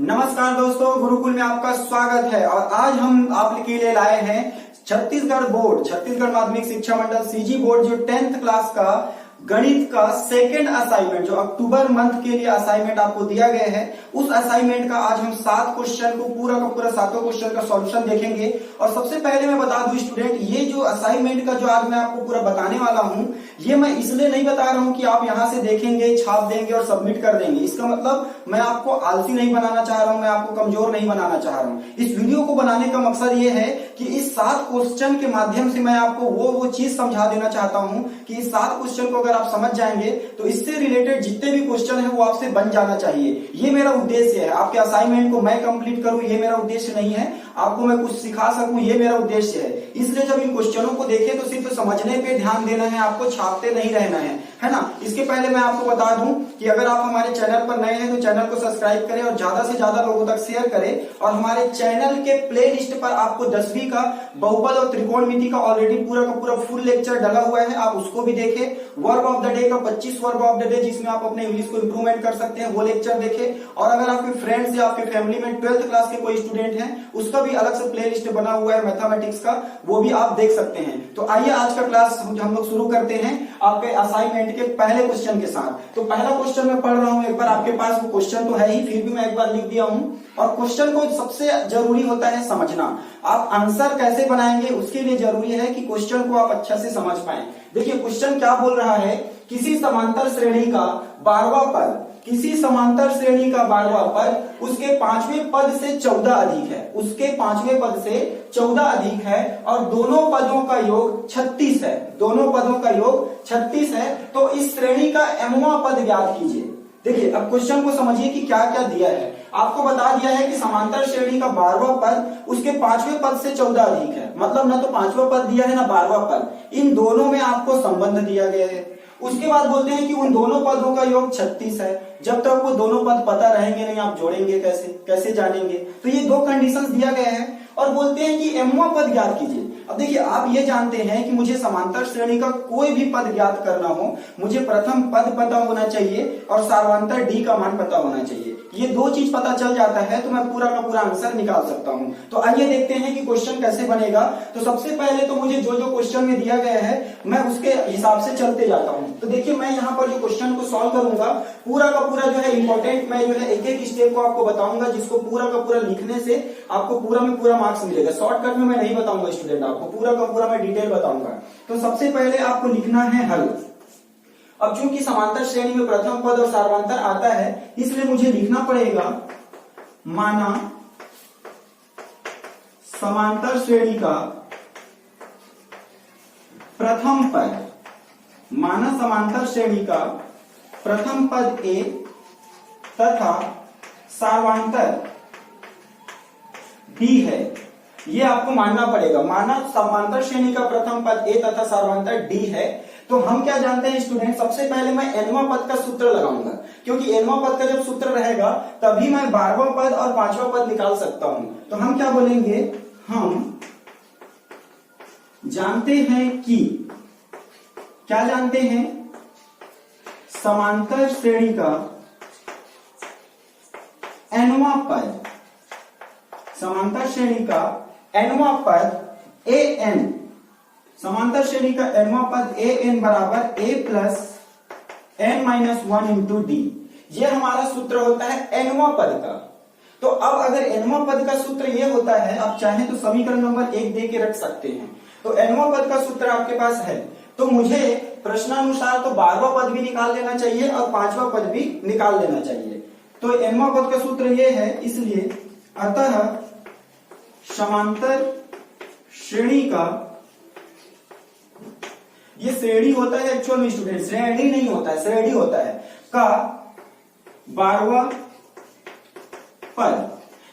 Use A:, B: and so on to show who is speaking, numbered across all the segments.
A: नमस्कार दोस्तों, गुरुकुल में आपका स्वागत है। और आज हम आपके लिए लाए हैं छत्तीसगढ़ माध्यमिक शिक्षा मंडल सीजी बोर्ड जो 10th क्लास का गणित का सेकेंड असाइनमेंट जो अक्टूबर मंथ के लिए असाइनमेंट आपको दिया गया है, उस असाइनमेंट का आज हम 7 क्वेश्चन को पूरा का पूरा 7 क्वेश्चन का सॉल्यूशन देखेंगे। और सबसे पहले मैं बता दूं स्टूडेंट, ये जो असाइनमेंट का जो आज मैं आपको पूरा बताने वाला हूं, ये मैं इसलिए नहीं बता रहा हूं कि आप यहां से देखेंगे, छाप देंगे और सबमिट कर देंगे। इसका मतलब मैं आपको आलसी नहीं बनाना चाह रहा हूं, मैं आपको कमजोर नहीं बनाना चाह रहा हूं। इस वीडियो को बनाने का मकसद ये है कि इस 7 क्वेश्चन के माध्यम से मैं आपको वो चीज समझा देना चाहता हूं कि इस 7 क्वेश्चन को अगर आप समझ जाएंगे तो इससे रिलेटेड जितने भी क्वेश्चन है वो आपसे बन जाना चाहिए। ये मेरा उद्देश्य है। आपके असाइनमेंट को मैं कंप्लीट करूं ये मेरा उद्देश्य नहीं है, आपको मैं कुछ सिखा सकूं ये मेरा उद्देश्य है। इसलिए जब इन क्वेश्चनों को देखें तो सिर्फ समझने पे ध्यान देना है, आपको छापते नहीं रहना है ना। इसके पहले मैं आपको बता दूं कि अगर आप हमारे चैनल पर नए हैं तो चैनल को सब्सक्राइब करें और ज्यादा से ज्यादा लोगों तक शेयर करें। और हमारे चैनल के प्ले लिस्ट पर आपको 10वीं का बहुपद और त्रिकोणमिति का ऑलरेडी पूरा का पूरा फुल लेक्चर डला हुआ है, आप उसको भी देखें। वर्ब ऑफ द डे का 25 वर्ब ऑफ द डे जिसमें आप अपने इंग्लिश को इंप्रूवमेंट कर सकते हैं, वो लेक्चर देखें। और अगर आपके फ्रेंड्स या आपके फैमिली में 12th क्लास के कोई स्टूडेंट हैं, उसका भी अलग से प्ले लिस्ट बना हुआ है मैथमेटिक्स का, वो भी आप देख सकते हैं। तो आइए आज का क्लास हम लोग शुरू करते हैं आपके असाइनमेंट के पहले क्वेश्चन के साथ। तो पहला क्वेश्चन मैं पढ़ रहा हूं, एक बार आपके पास वो क्वेश्चन तो है ही, फिर भी मैं एक बार लिख दिया हूं। और क्वेश्चन को सबसे जरूरी होता है समझना। आप आंसर कैसे बनाएंगे उसके लिए जरूरी है कि क्वेश्चन को आप अच्छा से समझ पाए। देखिए क्वेश्चन क्या बोल रहा है, किसी समांतर श्रेणी का 12वां पद, किसी समांतर श्रेणी का 12वां पद उसके 5वें पद से 14 अधिक है, उसके 5वें पद से 14 अधिक है और दोनों पदों का योग 36 है, दोनों पदों का योग 36 है। तो इस श्रेणी का mवां पद ज्ञात कीजिए। देखिए अब क्वेश्चन को समझिए कि क्या क्या दिया है। आपको बता दिया है कि समांतर श्रेणी का 12वां पद उसके 5वें पद से 14 अधिक है, मतलब ना तो 5वां पद दिया है ना 12वां पद, इन दोनों में आपको संबंध दिया गया है। उसके बाद बोलते हैं कि उन दोनों पदों का योग 36 है। जब तक वो दोनों पद पता रहेंगे नहीं, आप जोड़ेंगे कैसे जानेंगे। तो ये 2 कंडीशंस दिया गया है और बोलते हैं कि mवां पद ज्ञात कीजिए। अब देखिए आप ये जानते हैं कि मुझे समांतर श्रेणी का कोई भी पद ज्ञात करना हो, मुझे प्रथम पद पता होना चाहिए और सार्वंतर डी का मान पता होना चाहिए। ये 2 चीज पता चल जाता है तो मैं पूरा का पूरा आंसर निकाल सकता हूं। तो आइए देखते हैं कि क्वेश्चन कैसे बनेगा। तो सबसे पहले तो मुझे जो क्वेश्चन में दिया गया है मैं उसके हिसाब से चलते जाता हूं। तो देखिए मैं यहाँ पर जो क्वेश्चन को सॉल्व करूंगा, पूरा का पूरा जो है इंपॉर्टेंट, मैं जो है एक एक स्टेप को आपको बताऊंगा, जिसको पूरा का पूरा लिखने से आपको पूरा में पूरा मार्क्स मिलेगा। शॉर्टकट में मैं नहीं बताऊंगा स्टूडेंट, आपको पूरा का पूरा मैं डिटेल बताऊंगा। तो सबसे पहले आपको लिखना है हल। अब चूंकि समांतर श्रेणी में प्रथम पद और सार्वंतर आता है, इसलिए मुझे लिखना पड़ेगा माना समांतर श्रेणी का प्रथम पद, माना समांतर श्रेणी का प्रथम पद ए तथा सार्वंतर बी है। ये आपको मानना पड़ेगा। माना समांतर श्रेणी का प्रथम पद ए तथा सार्वंतर डी है। तो हम क्या जानते हैं स्टूडेंट, सबसे पहले मैं nवां पद का सूत्र लगाऊंगा, क्योंकि nवां पद का जब सूत्र रहेगा तभी मैं 12वां पद और 5वां पद निकाल सकता हूं। तो हम क्या बोलेंगे, हम जानते हैं कि, क्या जानते हैं, समांतर श्रेणी का nवां पद, समांतर श्रेणी का nवां पद an, समांतर श्रेणी का nवां पद an बराबर a plus n minus 1 into D. ये हमारा सूत्र होता है nवां पद का। तो अब अगर nवां पद का सूत्र ये होता है, आप चाहें तो समीकरण नंबर 1 दे के रख सकते हैं। तो nवां पद का सूत्र आपके पास है, तो मुझे प्रश्नानुसार तो 12वां पद भी निकाल लेना चाहिए और 5वां पद भी निकाल लेना चाहिए। तो nवां पद का सूत्र ये है, इसलिए अतः समांतर श्रेणी का, ये श्रेणी होता है एक्चुअल में स्टूडेंट, श्रेणी नहीं होता है, श्रेणी होता है, का 12वां पद।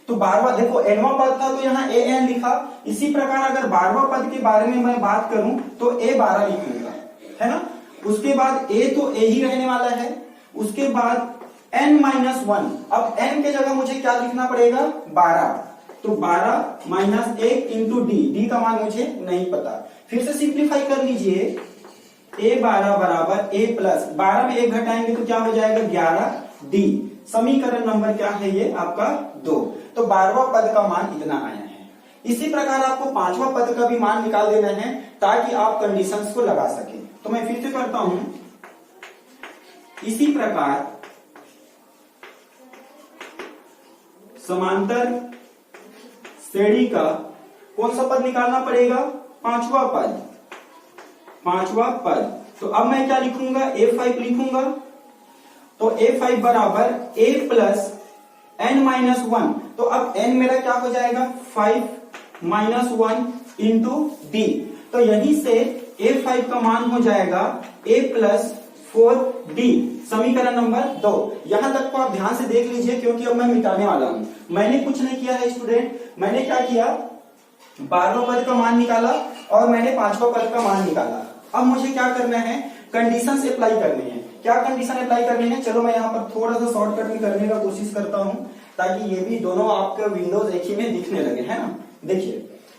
A: तो 12वां, देखो nवां पद था तो यहाँ an लिखा। इसी प्रकार अगर 12वां पद के बारे में मैं बात करूं तो a12 लिखूंगा, है ना। उसके बाद a तो a ही रहने वाला है। उसके बाद n माइनस 1, अब n के जगह मुझे क्या लिखना पड़ेगा, 12। तो 12 माइनस 1 इंटू डी का मान मुझे नहीं पता। फिर से सिंप्लीफाई कर लीजिए, a12 बराबर a प्लस 12 में 1 घटाएंगे तो क्या हो जाएगा 11 डी। समीकरण नंबर क्या है ये आपका 2। तो 12वां पद का मान इतना आया है। इसी प्रकार आपको 5वां पद का भी मान निकाल देना है ताकि आप कंडीशंस को लगा सके। तो मैं फिर से करता हूं, इसी प्रकार समांतर श्रेणी का कौन सा पद निकालना पड़ेगा? 5वां पद। 5वां पद। तो अब मैं क्या लिखूंगा? A5 लिखूंगा। तो A5 बराबर A प्लस n माइनस 1। तो अब n मेरा क्या हो जाएगा? 5 माइनस 1 इंटू D। तो यहीं से A5 का मान हो जाएगा A प्लस 4D, समीकरण नंबर 2। यहां तक को आप ध्यान से देख लीजिए क्योंकि अब मैं मिटाने वाला हूं। मैंने कुछ नहीं किया है स्टूडेंट, मैंने क्या किया? 12वां पद का मान निकाला और मैंने 5वां पद का मान निकाला। अब मुझे क्या करना है? कंडीशन अप्लाई करनी है। क्या कंडीशन अप्लाई करनी है? चलो मैं यहाँ पर थोड़ा सा शॉर्टकट में करने का कोशिश करता हूँ ताकि ये भी दोनों आपके विंडोज एक ही में दिखने लगे, है ना। देखिए,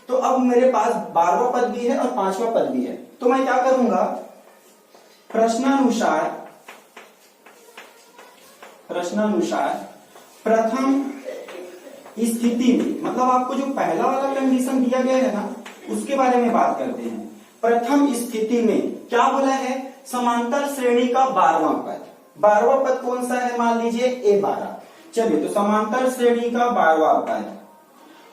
A: तो अब मेरे पास 12वां पद भी है और 5वां पद भी है। तो मैं क्या करूंगा? प्रश्नानुसार प्रथम स्थिति में, मतलब आपको जो पहला वाला कंडीशन दिया गया है ना उसके बारे में बात करते हैं। प्रथम स्थिति में क्या बोला है? समांतर श्रेणी का 12वां पद। 12वां पद कौन सा है? मान लीजिए A12। चलिए, तो समांतर श्रेणी का 12वां पद,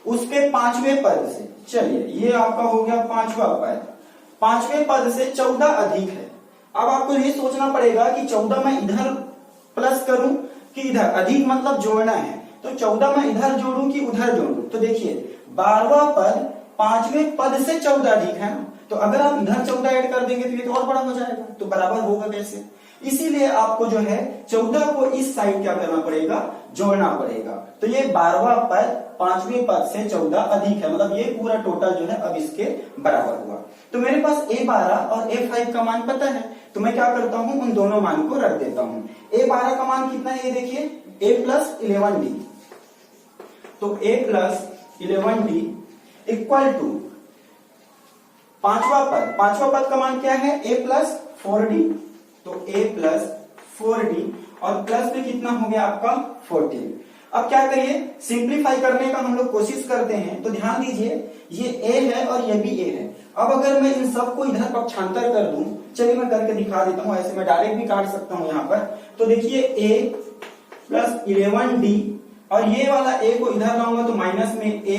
A: उसके 5वें पद से, चलिए ये आपका हो गया 5वां पद। 5वें पद से 14 अधिक है। अब आपको ये सोचना पड़ेगा कि 14 मैं इधर प्लस करूं कि इधर, अधिक मतलब जोड़ना है। तो 14 मैं इधर जोड़ूं कि उधर जोड़ूं? तो देखिए 12वां पद 5वें पद से 14 अधिक है ना, तो अगर आप इधर 14 ऐड कर देंगे तो ये तो और बड़ा हो जाएगा, तो बराबर होगा कैसे? इसीलिए आपको जो है 14 को इस साइड क्या करना पड़ेगा? जोड़ना पड़ेगा। तो ये 12वां पद 5वें पद से 14 अधिक है, मतलब ये पूरा टोटल जो है अब इसके बराबर हुआ। तो मेरे पास A12 और A5 का मान पता है, तो मैं क्या करता हूं? उन दोनों मान को रख देता हूं। A12 का मान कितना है? ये देखिए A प्लस 11D। तो A plus 11D equal to 5वां पद का मान क्या है? A plus 4D। तो A प्लस 4D और प्लस में कितना हो गया आपका? 14। अब क्या करिए? सिंप्लीफाई करने का हम लोग कोशिश करते हैं। तो ध्यान दीजिए, ये A है और ये भी A है। अब अगर मैं इन सबको इधर पक्षांतर कर दूं, चलिए मैं करके दिखा देता हूं, ऐसे मैं डायरेक्ट भी काट सकता हूं यहाँ पर। तो देखिए A प्लस 11D और ये वाला A को इधर लाऊंगा तो माइनस में A,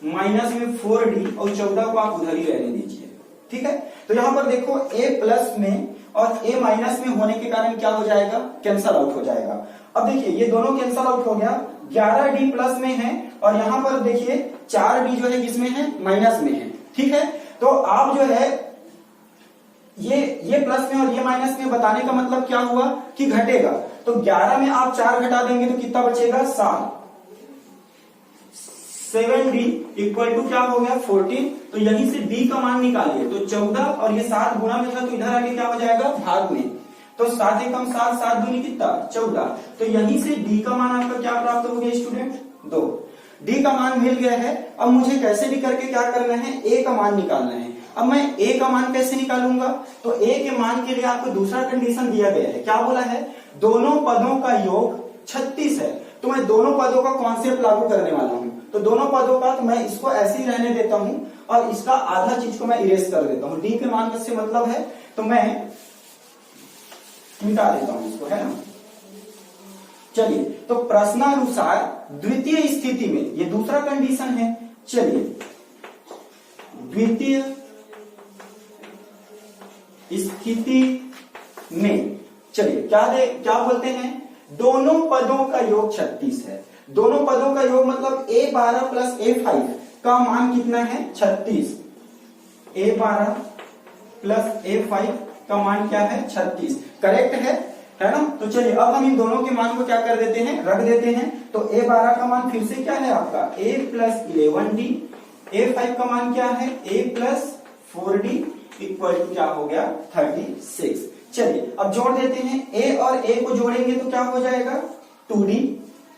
A: माइनस में 4D और 14 को आप उधर ही रहने दीजिए, ठीक है। तो यहाँ पर देखो A प्लस में और A माइनस में होने के कारण क्या हो जाएगा? कैंसल आउट हो जाएगा। अब देखिए ये दोनों कैंसल आउट हो गया, 11D प्लस में है और यहाँ पर देखिए 4D जो है किसमें है? माइनस में है, ठीक है। तो आप जो है ये प्लस में और ये माइनस में बताने का मतलब क्या हुआ कि घटेगा। तो 11 में आप 4 घटा देंगे तो कितना बचेगा? 7। 7D इक्वल टू क्या हो गया? 14। तो यहीं से D का मान निकालिए। तो 14 और ये 7 गुणा में था तो इधर आगे क्या हो जाएगा? भाग में। तो 7 एकम 7, 7 दूनी कितना? 14। तो यहीं से D का मान आपका क्या प्राप्त हो गया स्टूडेंट? 2। D का मान मिल गया है। अब मुझे कैसे भी करके क्या करना है? A का मान निकालना है। अब मैं A का मान कैसे निकालूंगा? तो A के मान के लिए आपको दूसरा कंडीशन दिया गया है। क्या बोला है? दोनों पदों का योग 36 है। तो मैं दोनों पदों का कॉन्सेप्ट लागू करने वाला हूं। तो दोनों पदों का तो मैं इसको ऐसे ही रहने देता हूं और इसका आधा चीज को मैं इरेज कर देता हूं। D के मान से मतलब है तो मैं मिटा देता हूं इसको, है ना। चलिए, तो प्रश्नानुसार द्वितीय स्थिति में, ये दूसरा कंडीशन है। चलिए, द्वितीय स्थिति में चलिए क्या बोलते हैं? दोनों पदों का योग 36 है। दोनों पदों का योग मतलब A12 प्लस A5 का मान कितना है? 36। A12 प्लस A5 का मान क्या है? 36। करेक्ट है ना। तो चलिए अब हम इन दोनों के मान को क्या कर देते हैं? रख देते हैं। तो A12 का मान फिर से क्या है आपका? A plus 11D। A5 का मान क्या है? A plus 4D equal to क्या हो गया? 36। चलिए अब जोड़ देते हैं। A और A को जोड़ेंगे तो क्या हो जाएगा? 2D।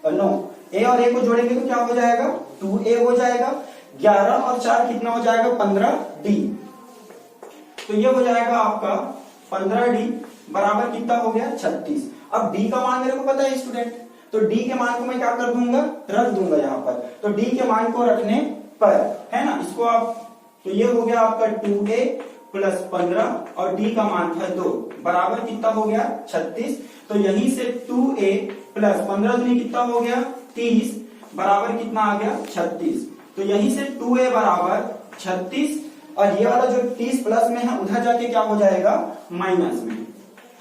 A: नो, A और A को जोड़ेंगे तो क्या हो जाएगा? 2A हो जाएगा। 11 और 4 कितना हो जाएगा? 15D। तो ये हो जाएगा आपका 15D बराबर कितना हो गया? 36। अब D का मान मेरे को पता है स्टूडेंट, तो डी के मान को मैं क्या कर दूंगा, रख दूंगा यहाँ पर। तो डी के मान को रखने पर, है ना, इसको आप, तो ये हो गया आपका 2a प्लस 15 और डी का मान था 2 बराबर कितना हो गया 36। तो यहीं से 2a प्लस 15 दूनी कितना हो गया 30 बराबर कितना आ गया 36। तो यहीं से 2a बराबर 36 और ये वाला जो 30 प्लस में है उधर जाके क्या हो जाएगा माइनस में,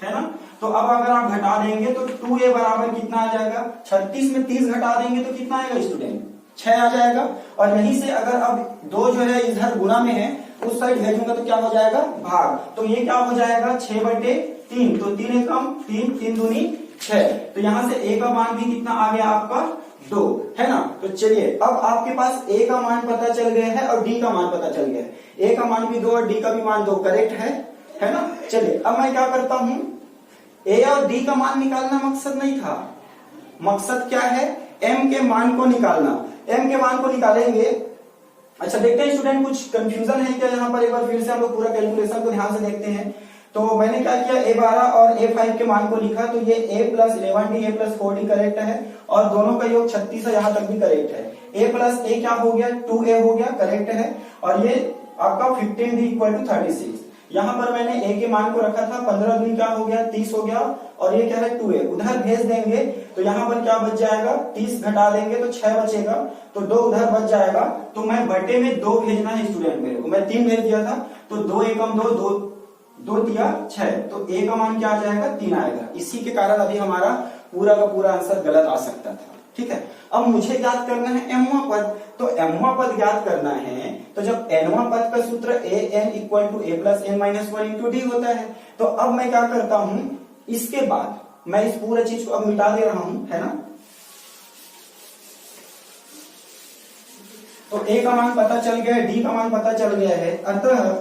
A: है ना। तो अब अगर आप घटा देंगे तो 2a बराबर कितना आ जाएगा, 36 में 30 घटा देंगे तो कितना आएगा स्टूडेंट 6 आ जाएगा। और यहीं से अगर अब 2 जो है इधर गुना में है उस साइड भेजूंगा तो क्या हो जाएगा भाग। तो ये क्या हो जाएगा 6/3, तो 3 एकम 3, 3 दूनी 6। तो यहां से a का मान भी कितना आ गया आपका 2, है ना। तो चलिए अब आपके पास a का मान पता चल गया है और d का मान पता चल गया है। a का मान भी 2 और d का भी मान 2 करेक्ट है ना। चलिए अब मैं क्या करता हूं, a और d का मान निकालना मकसद नहीं था, मकसद क्या है m के मान को निकालना। m के मान को निकालेंगे। अच्छा देखते हैं स्टूडेंट कुछ कंफ्यूजन है क्या यहाँ पर, एक बार फिर से हम लोग पूरा कैलकुलेशन को ध्यान से देखते हैं। तो मैंने क्या किया, a12 और a5 के मान को लिखा, तो ये a plus 11d a plus 4d correct है और दोनों का योग 36 है, यहाँ तक भी करेक्ट है। a प्लस a क्या हो गया 2a हो गया करेक्ट है और ये आपका 15d इक्वल टू 36। यहाँ पर मैंने a के मान को रखा था, 15 दूनी क्या हो गया 30 हो गया और ये क्या है 2a, उधर भेज देंगे तो यहाँ पर क्या बच जाएगा 30 घटा देंगे तो 6 बचेगा, तो 2 उधर बच जाएगा। तो मैं बटे में 2 भेजना है स्टूडेंट मेरे को, मैं 3 भेज दिया था, तो 2 एकम 2 दिया 6, तो a का मान क्या आ जाएगा 3 आएगा। इसी के कारण अभी हमारा पूरा का पूरा आंसर गलत आ सकता था, ठीक है। अब मुझे ज्ञात करना है एमवा पद, तो एमवा पद ज्ञात करना है तो जब एनवा पद का सूत्र an equal to a plus n minus 1 into D होता है। तो अब मैं क्या करता हूं, इसके बाद मैं इस पूरा चीज को अब मिटा दे रहा हूं, है ना। तो a का मान पता चल गया है, d का मान पता चल गया है, अतः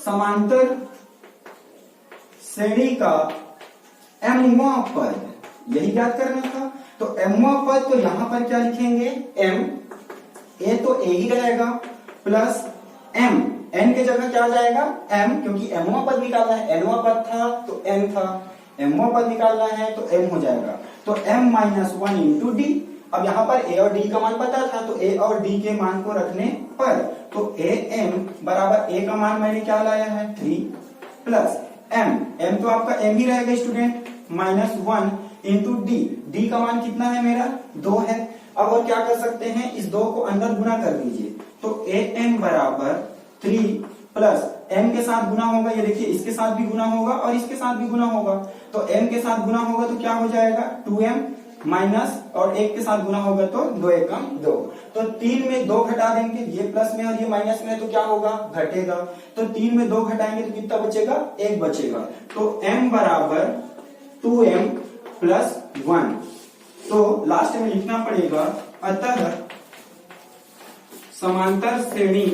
A: समांतर श्रेणी का एमवा पद यही ज्ञात करना था। तो एमवा पद तो यहां पर क्या लिखेंगे m, a तो a ही रहेगा प्लस m, n के जगह क्या आ जाएगा m, क्योंकि एमवा पद निकालना है, एनवा पद था तो n था, एमवा पद निकालना है तो m हो जाएगा। तो m माइनस 1 इंटू डी। अब यहाँ पर a और d का मान पता था तो a और d के मान को रखने पर, तो am बराबर a का मान मैंने क्या लाया है 3 प्लस m तो आपका m ही रहेगा स्टूडेंट, माइनस 1 इंटू डी का मान कितना है मेरा 2 है। अब और क्या कर सकते हैं, इस 2 को अंदर गुना कर दीजिए, तो am बराबर 3 प्लस m के साथ गुना होगा, ये देखिए इसके साथ भी गुना होगा और इसके साथ भी गुना होगा, तो m के साथ गुना होगा तो क्या हो जाएगा 2m माइनस, और 1 के साथ गुना होगा तो 2 एकम 2। तो 3 में 2 घटा देंगे, ये प्लस में और ये माइनस में, तो क्या होगा घटेगा। तो 3 में 2 घटाएंगे तो कितना बचेगा 1 बचेगा। तो m बराबर 2m प्लस 1। तो लास्ट में लिखना पड़ेगा, अतः समांतर श्रेणी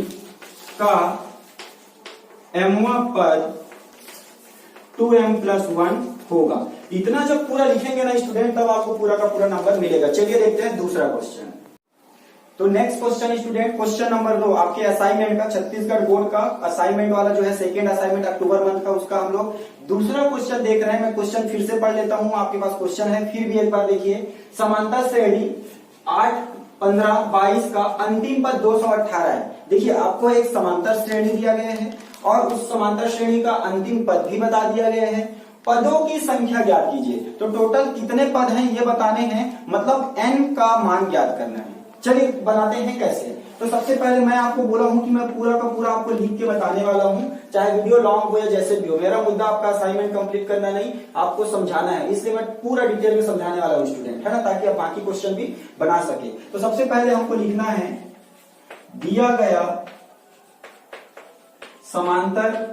A: का एमवा पद 2m प्लस 1 होगा। इतना जब पूरा लिखेंगे ना स्टूडेंट तब आपको पूरा का पूरा नंबर मिलेगा। चलिए देखते हैं दूसरा क्वेश्चन। तो next question student, question number 2 आपके असाइनमेंट का, छत्तीसगढ़ बोर्ड का असाइनमेंट वाला जो है सेकेंड असाइनमेंट अक्टूबर मंथ का, उसका हम लोग दूसरा क्वेश्चन देख रहे हैं। मैं क्वेश्चन फिर से पढ़ लेता हूं, आपके पास क्वेश्चन है फिर भी एक बार देखिए। समांतर श्रेणी 8, 15, 22 का अंतिम पद 218 है। देखिए आपको एक समांतर श्रेणी दिया गया है और उस समांतर श्रेणी का अंतिम पद भी बता दिया गया है। पदों की संख्या ज्ञात कीजिए, तो टोटल कितने पद हैं ये बताने हैं, मतलब n का मान ज्ञात करना है। चलिए बनाते हैं कैसे। तो सबसे पहले मैं आपको बोला हूं कि मैं पूरा का पूरा आपको लिख के बताने वाला हूं, चाहे वीडियो लॉन्ग हो या जैसे भी हो। मेरा मुद्दा आपका असाइनमेंट कंप्लीट करना नहीं, आपको समझाना है, इसलिए मैं पूरा डिटेल में समझाने वाला हूं स्टूडेंट, है ना, ताकि आप बाकी क्वेश्चन भी बना सके। तो सबसे पहले हमको लिखना है, दिया गया समांतर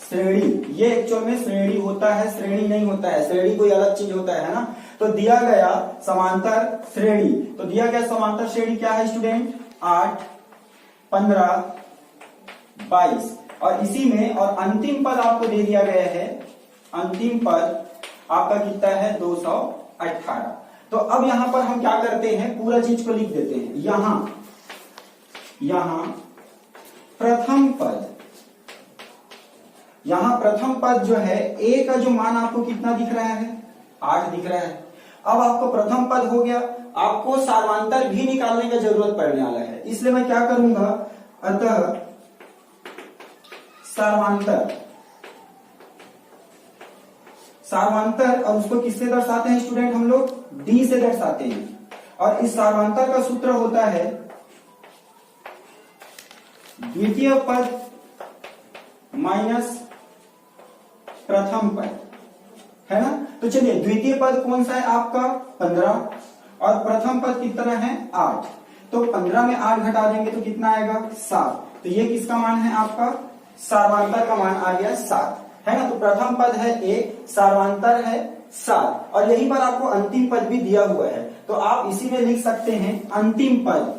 A: श्रेणी, ये एक्चुअल में श्रेणी होता है, श्रेणी नहीं होता है, श्रेणी कोई अलग चीज होता है ना। तो दिया गया समांतर श्रेणी, तो दिया गया समांतर श्रेणी क्या है स्टूडेंट 8, 15, 22 और इसी में और अंतिम पद आपको दे दिया गया है, अंतिम पद आपका कितना है 218। तो अब यहां पर हम क्या करते हैं, पूरा चीज को लिख देते हैं। यहां प्रथम पद, यहां प्रथम पद जो है a का जो मान आपको कितना दिख रहा है 8 दिख रहा है। अब आपको प्रथम पद हो गया, आपको सार्वांतर भी निकालने की जरूरत पड़ने वाला है, इसलिए मैं क्या करूंगा, अतः सार्वांतर और उसको किससे दर्शाते हैं स्टूडेंट, हम लोग डी से दर्शाते हैं। और इस सार्वांतर का सूत्र होता है द्वितीय पद माइनस प्रथम पद, है ना। तो चलिए द्वितीय पद कौन सा है आपका 15 और प्रथम पद कितना है 8। तो 15 में 8 घटा देंगे तो कितना आएगा 7। तो ये किसका मान है आपका, सार्वांतर का मान आ गया 7, है ना। तो प्रथम पद है 1, सार्वांतर है 7 और यहीं पर आपको अंतिम पद भी दिया हुआ है। तो आप इसी में लिख सकते हैं अंतिम पद,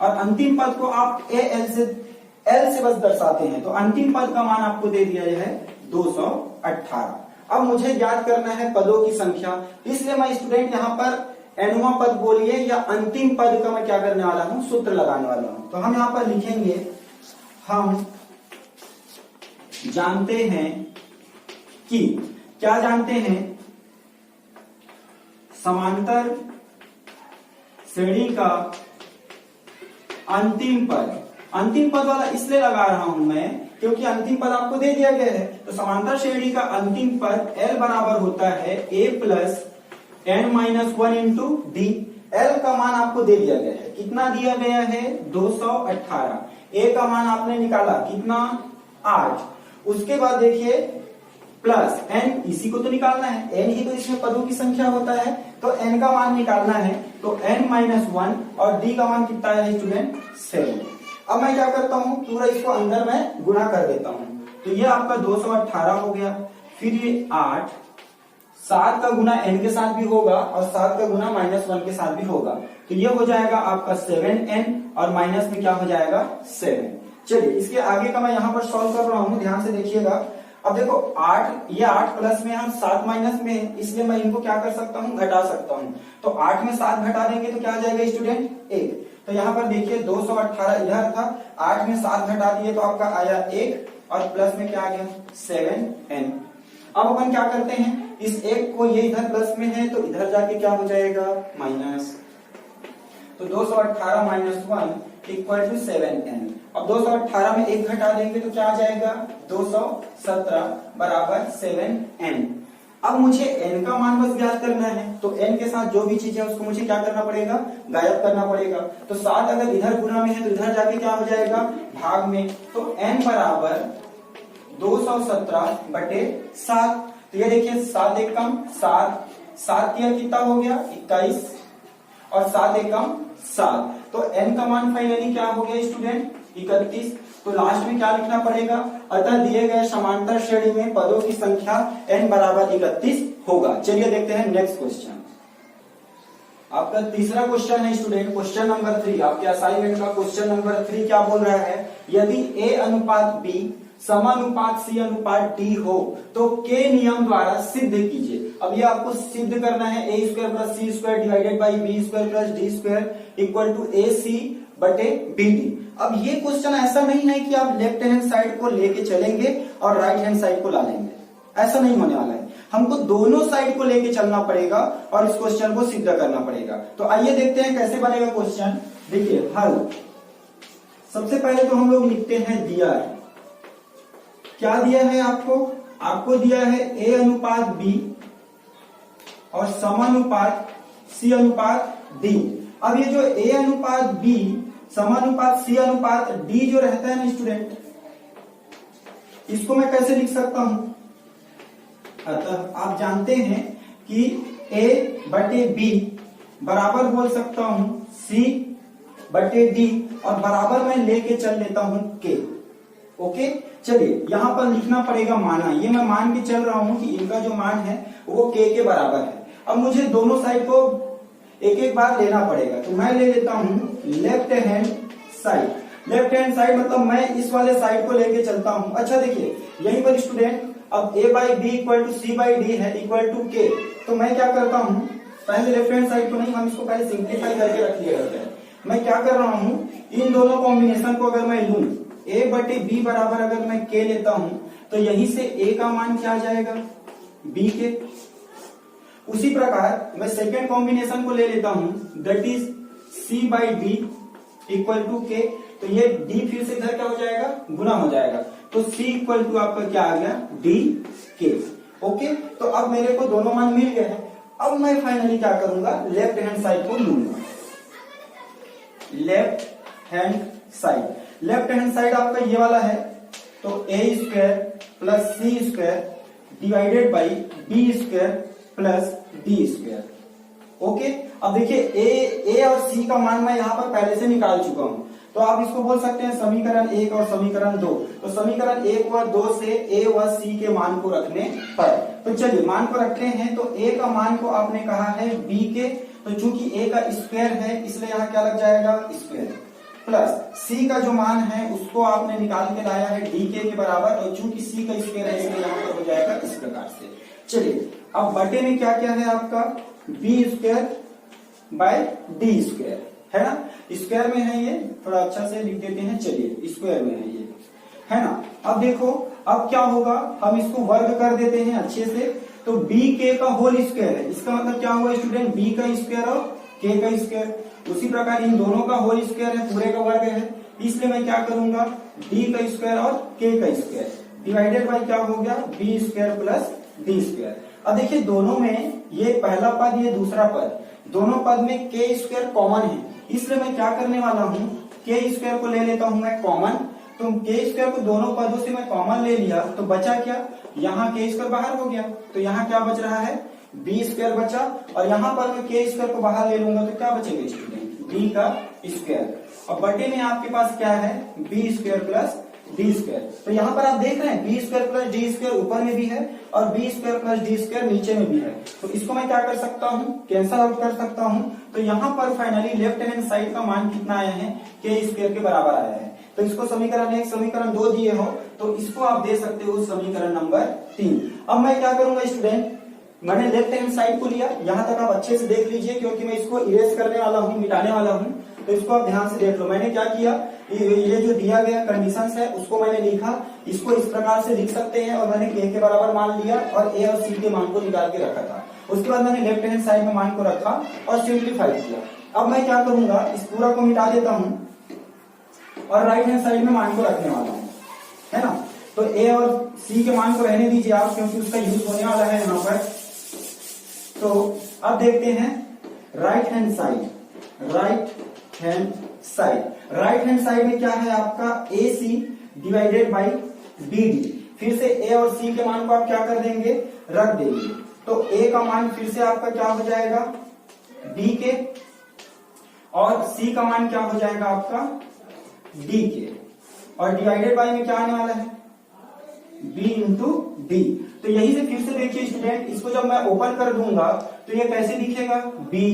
A: और अंतिम पद को आप एल से बस दर्शाते हैं। तो अंतिम पद का मान आपको दे दिया है 218। अब मुझे ज्ञात करना है पदों की संख्या, इसलिए मैं स्टूडेंट यहाँ पर एनवा पद बोलिए या अंतिम पद का मैं क्या करने वाला हूं, सूत्र लगाने वाला हूं। तो हम यहाँ पर लिखेंगे, हम जानते हैं कि, क्या जानते हैं, समांतर श्रेणी का अंतिम पद वाला इसलिए लगा रहा हूं मैं क्योंकि अंतिम पद आपको दे दिया गया है। तो समांतर श्रेणी का अंतिम पद L बराबर होता है a plus n minus 1 into D. L का मान आपको दे दिया गया है, कितना दिया गया है 218। a का मान आपने निकाला कितना 8। उसके बाद देखिए प्लस n, इसी को तो निकालना है, n ही तो इसमें पदों की संख्या होता है, तो n का मान निकालना है। तो n माइनस 1 और d का मान कितना है स्टूडेंट 7। अब मैं क्या करता हूं, पूरा इसको अंदर में गुणा कर देता हूं। तो ये आपका 218 हो गया, फिर ये 8, 7 का गुना n के साथ भी होगा और 7 का गुना -1 के साथ भी होगा। तो ये हो जाएगा आपका 7n और माइनस में क्या हो जाएगा 7। चलिए इसके आगे का मैं यहाँ पर सॉल्व कर रहा हूँ, ध्यान से देखिएगा। अब देखो 8, ये 8 प्लस में हम 7 माइनस में है, इसलिए मैं इनको क्या कर सकता हूँ, घटा सकता हूँ। तो 8 में 7 घटा देंगे तो क्या आ जाएगा स्टूडेंट 1। तो यहाँ पर देखिए 218 इधर था, 8 में 7 घटा दिए तो आपका आया 1 और प्लस में क्या आ गया 7n। अब अपन क्या करते हैं, इस 1 को, ये इधर प्लस में है तो इधर जाके क्या हो जाएगा माइनस। तो 218 माइनस 1 इक्वल टू 7n। अब 218 में 1 घटा देंगे तो क्या आ जाएगा 217 बराबर 7n। अब मुझे n का मान बस ज्ञात करना है, तो n के साथ जो भी चीज है उसको मुझे क्या करना पड़ेगा, गायब करना पड़ेगा। तो 7 अगर इधर गुना में है तो इधर जाके क्या हो जाएगा भाग में। तो n बराबर 217 बटे 7। तो ये देखिए 7 एकम 7, 7 कितना हो गया 21 और 7 एकम 7। तो n का मान फाइनली क्या हो गया स्टूडेंट 31। तो लास्ट में क्या लिखना पड़ेगा, अतः दिए गए समांतर श्रेणी में पदों की संख्या n बराबर 31 होगा। चलिए देखते हैं नेक्स्ट क्वेश्चन। आपका तीसरा क्वेश्चन है स्टूडेंट, क्वेश्चन नंबर 3। आपके असाइनमेंट का क्वेश्चन नंबर 3 क्या बोल रहा है, यदि a अनुपात b समानुपात c अनुपात d हो तो k नियम द्वारा सिद्ध कीजिए। अब ये आपको सिद्ध करना है, a square plus c square divided by b square plus d square equal to ac बटे bd। अब ये क्वेश्चन ऐसा नहीं है कि आप लेफ्ट हैंड साइड को लेके चलेंगे और राइट हैंड साइड को ला लेंगे, ऐसा नहीं होने वाला है। हमको दोनों साइड को लेके चलना पड़ेगा और इस क्वेश्चन को सिद्ध करना पड़ेगा। तो आइए देखते हैं कैसे बनेगा क्वेश्चन। देखिए हल, सबसे पहले तो हम लोग लिखते हैं दिया है, क्या दिया है आपको दिया है a अनुपात b और समानुपात c अनुपात d। अब ये जो a अनुपात b समानुपात c अनुपात d जो रहता है ना स्टूडेंट, इसको मैं कैसे लिख सकता हूं, अतः आप जानते हैं कि a बटे b बराबर बोल सकता हूं c बटे d और बराबर मैं लेके चल लेता हूं k। ओके, चलिए यहां पर लिखना पड़ेगा माना, ये मैं मान के चल रहा हूं कि इनका जो मान है वो k के बराबर है। अब मुझे दोनों साइड को एक एक बार लेना पड़ेगा, तो मैं ले लेता हूं left hand side. Left hand side मतलब मैं इस वाले साइड को लेके चलता हूं। अच्छा देखिए यहीं पर स्टूडेंट, अब a by B equal to C by D है इक्वल टू k। तो मैं क्या करता हूं, पहले लेफ्ट हैंड साइड को नहीं, हम इसको पहले सिंप्लीफाई करके रख लिया जाता है। मैं क्या कर रहा हूं, इन दोनों कॉम्बिनेशन को अगर मैं लूं, a बटे b बराबर अगर मैं k लेता हूं तो यहीं से a का मान क्या आ जाएगा, b के। उसी प्रकार मैं सेकेंड कॉम्बिनेशन को ले लेता हूं, that is c by D equal to K. तो ये d फिर से इधर क्या हो जाएगा, गुना हो जाएगा। तो c इक्वल टू आपका क्या आ गया, डी के। ओके, तो अब मेरे को दोनों मान मिल गए हैं। अब मैं फाइनली क्या करूंगा, लेफ्ट हैंड साइड को लूंगा। Left hand side, left hand side आपका ये वाला है, तो A square plus C square divided by B square plus D square. Okay, अब देखिए ए और सी का मान मैं यहां पर पहले से निकाल चुका हूं, तो आप इसको बोल सकते हैं समीकरण 1 और समीकरण 2। तो समीकरण 1 व 2 से ए व सी के मान को रखने पर, तो चलिए मान को रखते हैं। तो ए का मान को आपने कहा है बी के, तो चूंकि ए का स्क्वायर है इसलिए यहाँ क्या लग जाएगा, स्क्वायर, प्लस सी का जो मान है उसको आपने निकाल के लाया है डी के बराबर, और चूंकि सी का स्क्वायर है इसलिए यहाँ पर हो जाएगा इस प्रकार से। चलिए अब बटे में क्या क्या है आपका, B square by D square, है ना। स्क्वायर में है ये, थोड़ा अच्छा से लिख देते हैं, चलिए स्क्वायर में है ये, है ना। अब देखो अब क्या होगा, हम इसको वर्ग कर देते हैं अच्छे से। तो बी के का होल स्क्वायर है, इसका मतलब क्या हुआ स्टूडेंट, बी का स्क्वायर और के का स्क्वायर। उसी प्रकार इन दोनों का होल स्क्वायर है, पूरे का वर्ग है, इसलिए मैं क्या करूंगा, डी का स्क्वायर और के का स्क्वायर डिवाइडेड बाई क्या हो गया, B square plus D square. अब देखिए दोनों में ये पहला पद ये दूसरा पद, दोनों पद में के स्क्वायर कॉमन है, इसलिए मैं क्या करने वाला हूँ, के स्क्वायर को ले लेता हूँ मैं कॉमन। तो के स्क्वायर को दोनों पदों से मैं कॉमन ले लिया, तो बचा क्या, यहाँ के स्क्वायर बाहर हो गया, तो यहाँ क्या बच रहा है, बी स्क्वायर बचा। और यहाँ पर मैं के स्क्वायर को बाहर ले लूंगा तो क्या बचेगा स्टूडेंट, डी का स्क्वायर। और बटे में आपके पास क्या है, B square plus D square. तो यहाँ पर आप देख रहे हैं B square plus D square ऊपर में भी है और B square plus D square नीचे में भी है। तो इसको मैं क्या कर सकता हूँ, कैंसल आउट कर सकता हूँ। तो यहाँ पर फाइनली लेफ्ट हैंड साइड का मान कितना आया है, के स्क्वायर के बराबर आया है। तो इसको समीकरण 1 समीकरण 2 दिए हो तो इसको आप दे सकते हो समीकरण नंबर 3। अब मैं क्या करूंगा स्टूडेंट, मैंने लेफ्ट हैंड साइड को लिया, यहाँ तक आप अच्छे से देख लीजिए क्योंकि मैं इसको इरेज करने वाला हूँ, मिटाने वाला हूँ। तो इसको आप ध्यान से देख लो, मैंने क्या किया, ये जो दिया गया कंडीशंस है उसको मैंने लिखा, इसको इस प्रकार से लिख सकते हैं। और मैंने के बराबर मान लिया और ए और सी के मान को निकाल के रखा था। उसके बाद मैंने लेफ्ट हैंड साइड में मान को रखा और सिंप्लीफाई किया। अब मैं क्या करूंगा, इस पूरा को मिटा देता हूँ और राइट हैंड साइड में मान को रखने वाला हूँ, है ना। तो ए और सी के मान को रहने दीजिए आप, क्योंकि उसका यूज होने वाला है यहाँ पर। तो अब देखते हैं right hand side, right hand side, right hand side में क्या है आपका, A C divided by B D. फिर से ए और सी के मान को आप क्या कर देंगे, रख देंगे। तो ए का मान फिर से आपका क्या हो जाएगा, बी के, और सी का मान क्या हो जाएगा आपका, डी के, और डिवाइडेड बाई में क्या आने वाला है, बी इंटू डी। तो यही से फिर से देखिए स्टूडेंट, इसको जब मैं ओपन कर दूंगा तो ये कैसे दिखेगा, बी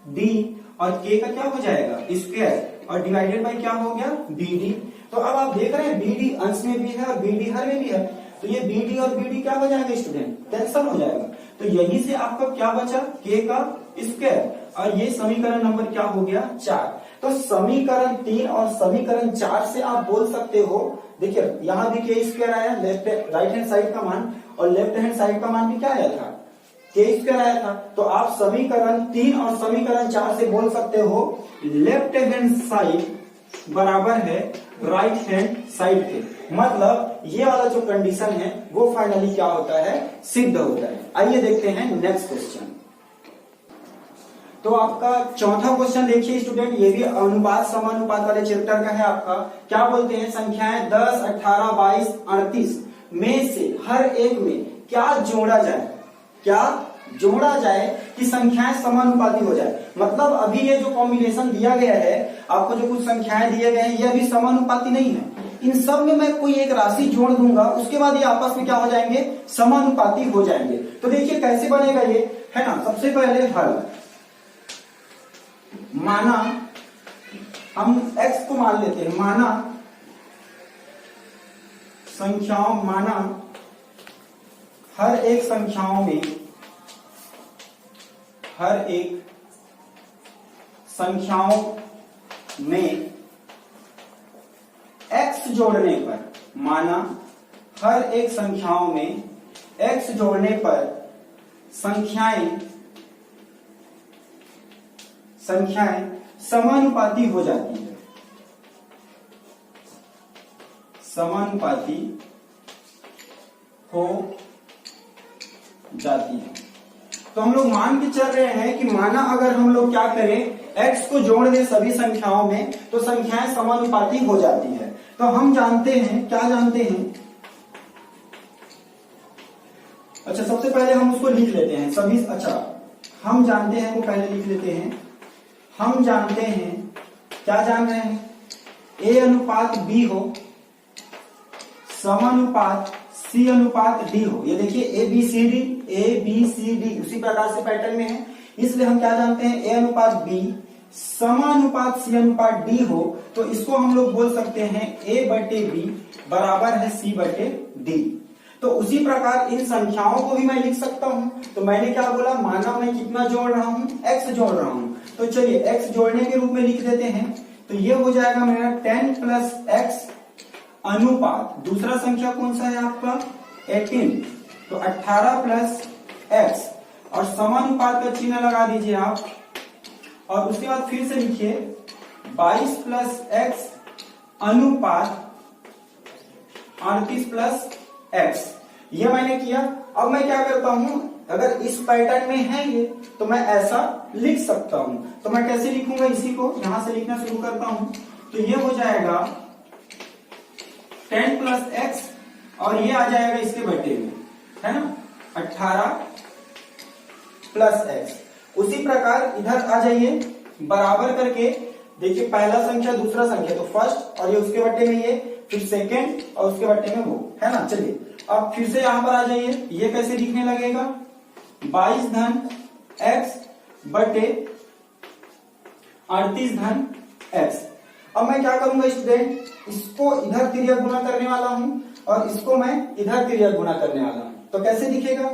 A: डी और के का क्या हो जाएगा, स्क्वायर, और डिवाइडेड बाई क्या हो गया, बी डी। तो अब आप देख रहे हैं बी डी अंश में भी है और बी डी हर में भी है। तो ये बी डी और बी डी क्या हो जाएगा स्टूडेंट, कैंसल हो जाएगा। तो यही से आपका क्या बचा, के का स्क्वायर, और ये समीकरण नंबर क्या हो गया, 4। तो समीकरण 3 और समीकरण 4 से आप बोल सकते हो, देखिए यहाँ भी के स्क्वायर आया, राइट हैंड साइड का मान, और लेफ्ट हैंड साइड का मान भी क्या आया था, के स्क्वायर आया था। तो आप समीकरण 3 और समीकरण 4 से बोल सकते हो लेफ्ट हैंड साइड बराबर है राइट हैंड साइड के। मतलब ये वाला जो कंडीशन है वो फाइनली क्या होता है, सिद्ध होता है। आइए देखते हैं नेक्स्ट क्वेश्चन। तो आपका चौथा क्वेश्चन देखिए स्टूडेंट, ये भी अनुपात समानुपात वाले चैप्टर का है आपका। क्या बोलते हैं, संख्याएं 10, 18, 22, 38 में से हर एक में क्या जोड़ा जाए, क्या जोड़ा जाए कि संख्याएं समानुपाती हो जाए। मतलब अभी ये जो कॉम्बिनेशन दिया गया है आपको, जो कुछ संख्याएं दिए गए हैं ये अभी समानुपाती नहीं है, इन सब में मैं कोई एक राशि जोड़ दूंगा, उसके बाद ये आपस में क्या हो जाएंगे, समानुपाती हो जाएंगे। तो देखिए कैसे बनेगा ये, है ना। सबसे पहले हल, माना हम x को मान लेते हैं, माना संख्याओं, माना हर एक संख्याओं में, हर एक संख्याओं में x जोड़ने पर, माना हर एक संख्याओं में x जोड़ने पर संख्याएं समानुपाती हो जाती है, समानुपाती हो जाती है। तो हम लोग मान के चल रहे हैं कि माना अगर हम लोग क्या करें, x को जोड़ दें सभी संख्याओं में तो संख्याएं समानुपाती हो जाती है। तो हम जानते हैं, क्या जानते हैं, अच्छा सबसे पहले हम उसको लिख लेते हैं सभी। अच्छा हम जानते हैं, वो पहले लिख लेते हैं। हम जानते हैं, क्या जान रहे हैं, a अनुपात b हो समानुपात c अनुपात d हो। ये देखिए a b c d उसी प्रकार से पैटर्न में है, इसलिए हम क्या जानते हैं, a अनुपात b समानुपात c अनुपात d हो। तो इसको हम लोग बोल सकते हैं a बटे b बराबर है c बटे d। तो उसी प्रकार इन संख्याओं को भी मैं लिख सकता हूं। तो मैंने क्या बोला, माना मैं कितना जोड़ रहा हूं, x जोड़ रहा हूं। तो चलिए x जोड़ने के रूप में लिख देते हैं। तो ये हो जाएगा मेरा 10 प्लस x अनुपात, दूसरा संख्या कौन सा है आपका 18, तो 18 प्लस x और समानुपात का चिन्ह लगा दीजिए आप। और उसके बाद फिर से लिखिए 22 प्लस x अनुपात 38 प्लस x। ये मैंने किया। अब मैं क्या करता हूं, अगर इस पैटर्न में है ये तो मैं ऐसा लिख सकता हूं। तो मैं कैसे लिखूंगा, इसी को यहां से लिखना शुरू करता हूं। तो ये हो जाएगा 10 प्लस x और ये आ जाएगा इसके बटे में, है ना 18 प्लस x। उसी प्रकार इधर आ जाइए, बराबर करके देखिए पहला संख्या दूसरा संख्या, तो फर्स्ट और ये उसके बटे में ये, फिर सेकेंड और उसके बटे में वो, है ना। चलिए अब फिर से यहां पर आ जाइए, ये कैसे दिखने लगेगा 22 धन x बटे 38 धन x। अब मैं क्या करूंगा स्टूडेंट, इसको इधर तिर्यक गुना करने वाला हूं और इसको मैं इधर तिर्यक गुना करने वाला हूं। तो कैसे दिखेगा,